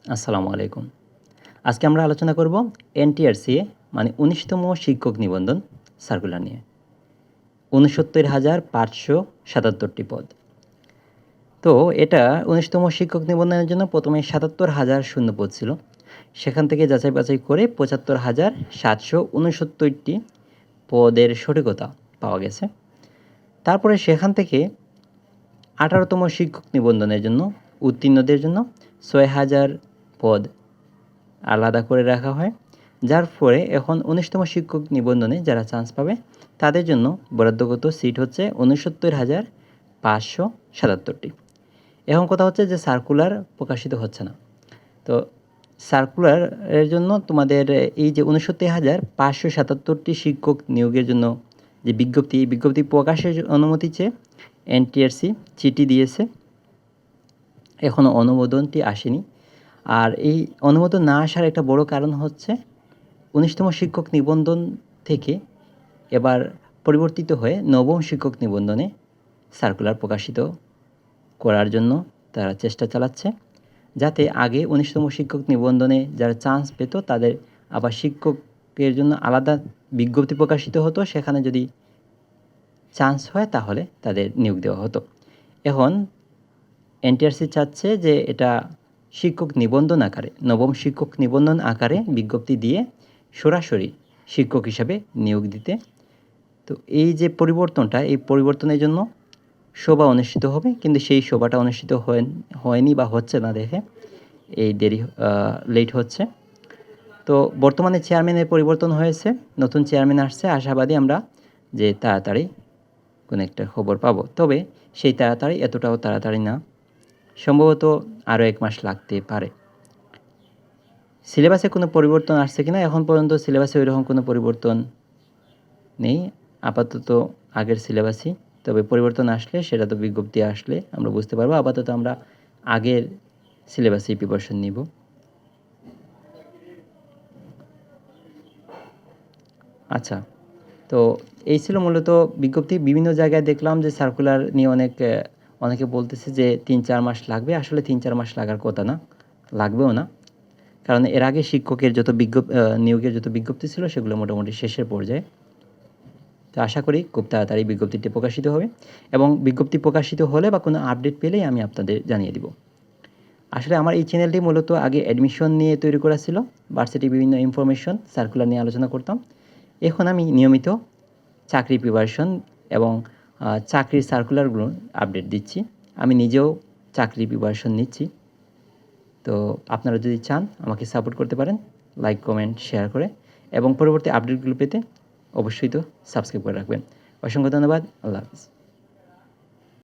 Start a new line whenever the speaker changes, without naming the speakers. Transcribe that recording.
আসসালামু আলাইকুম। আজকে আমরা আলোচনা করব এনটিআরসিএ মানে ১৯তম শিক্ষক নিবন্ধন সার্কুলার নিয়ে। ৬৯,৫৭৭টি পদ। তো এটা ১৯তম শিক্ষক নিবন্ধনের জন্য প্রথমে ৭৭,০০০ শূন্যপদ ছিল। সেখান থেকে যাচাই বাছাই করে ৭৫,৭৬৯টি পদের সঠিকতা পাওয়া গেছে। তারপরে সেখান থেকে ১৮তম শিক্ষক নিবন্ধনের জন্য উত্তীর্ণদের জন্য ৬,০০০ পদ আলাদা করে রাখা হয়, যার ফলে এখন ১৯তম শিক্ষক নিবন্ধনে যারা চান্স পাবে তাদের জন্য বরাদ্দগত সিট হচ্ছে ৬৯,৫৭৭টি। এখন কথা হচ্ছে যে সার্কুলার প্রকাশিত হচ্ছে না। তো সার্কুলারের জন্য তোমাদের এই যে ৬৯,৫৭৭টি শিক্ষক নিয়োগের জন্য যে বিজ্ঞপ্তি প্রকাশের অনুমতি চেয়ে এনটিআরসি চিঠি দিয়েছে, এখনও অনুমোদনটি আসেনি। আর এই অনুমোদন না আসার একটা বড় কারণ হচ্ছে ১৯তম শিক্ষক নিবন্ধন থেকে এবার পরিবর্তিত হয়ে নবম শিক্ষক নিবন্ধনে সার্কুলার প্রকাশিত করার জন্য তারা চেষ্টা চালাচ্ছে, যাতে আগে ১৯তম শিক্ষক নিবন্ধনে যারা চান্স পেত তাদের আবার শিক্ষকের জন্য আলাদা বিজ্ঞপ্তি প্রকাশিত হতো, সেখানে যদি চান্স হয় তাহলে তাদের নিয়োগ দেওয়া হতো। এখন এনটিআরসি চাচ্ছে যে এটা শিক্ষক নিবন্ধন আকারে, নবম শিক্ষক নিবন্ধন আকারে বিজ্ঞপ্তি দিয়ে সরাসরি শিক্ষক হিসাবে নিয়োগ দিতে। তো এই যে পরিবর্তনটা, এই পরিবর্তনের জন্য সভা অনুষ্ঠিত হবে, কিন্তু সেই সভাটা অনুষ্ঠিত হয়নি বা হচ্ছে না দেখে এই লেট হচ্ছে। তো বর্তমানে চেয়ারম্যানের পরিবর্তন হয়েছে, নতুন চেয়ারম্যান আসছে, আশাবাদী আমরা যে তাড়াতাড়ি কোনো একটা খবর পাবো। তবে সেই তাড়াতাড়ি এতটাও তাড়াতাড়ি না, সম্ভবত আরও ১ মাস লাগতে পারে। সিলেবাসে কোনো পরিবর্তন আসছে কিনা, এখন পর্যন্ত সিলেবাসে ওইরকম কোনো পরিবর্তন নেই, আপাতত আগের সিলেবাসই। তবে পরিবর্তন আসলে সেটা তো বিজ্ঞপ্তি আসলে আমরা বুঝতে পারবো। আপাতত আমরা আগের সিলেবাসেই প্রিপারেশন নিব। আচ্ছা, তো এই ছিল মূলত বিজ্ঞপ্তি। বিভিন্ন জায়গায় দেখলাম যে সার্কুলার নিয়ে অনেকে বলতেছে যে ৩-৪ মাস লাগবে। আসলে ৩-৪ মাস লাগার কথা না, লাগবেও না। কারণ এর আগে শিক্ষকের যত নিয়োগের যত বিজ্ঞপ্তি ছিল সেগুলো মোটামুটি শেষের পর্যায়ে। তো আশা করি খুব তাড়াতাড়ি বিজ্ঞপ্তিটি প্রকাশিত হবে, এবং বিজ্ঞপ্তি প্রকাশিত হলে বা কোনো আপডেট পেলেই আমি আপনাদের জানিয়ে দিব। আসলে আমার এই চ্যানেলটি মূলত আগে অ্যাডমিশন নিয়ে তৈরি করা ছিল, ভার্সিটির বিভিন্ন ইনফরমেশন সার্কুলার নিয়ে আলোচনা করতাম। এখন আমি নিয়মিত চাকরি প্রিপারেশন এবং চাকরির সার্কুলারগুলো আপডেট দিচ্ছি। আমি নিজেও চাকরি প্রিপারেশন নিচ্ছি। তো আপনারা যদি চান আমাকে সাপোর্ট করতে পারেন লাইক, কমেন্ট, শেয়ার করে, এবং পরবর্তী আপডেটগুলো পেতে অবশ্যই তো সাবস্ক্রাইব করে রাখবেন। অসংখ্য ধন্যবাদ। আল্লাহ হাফিজ।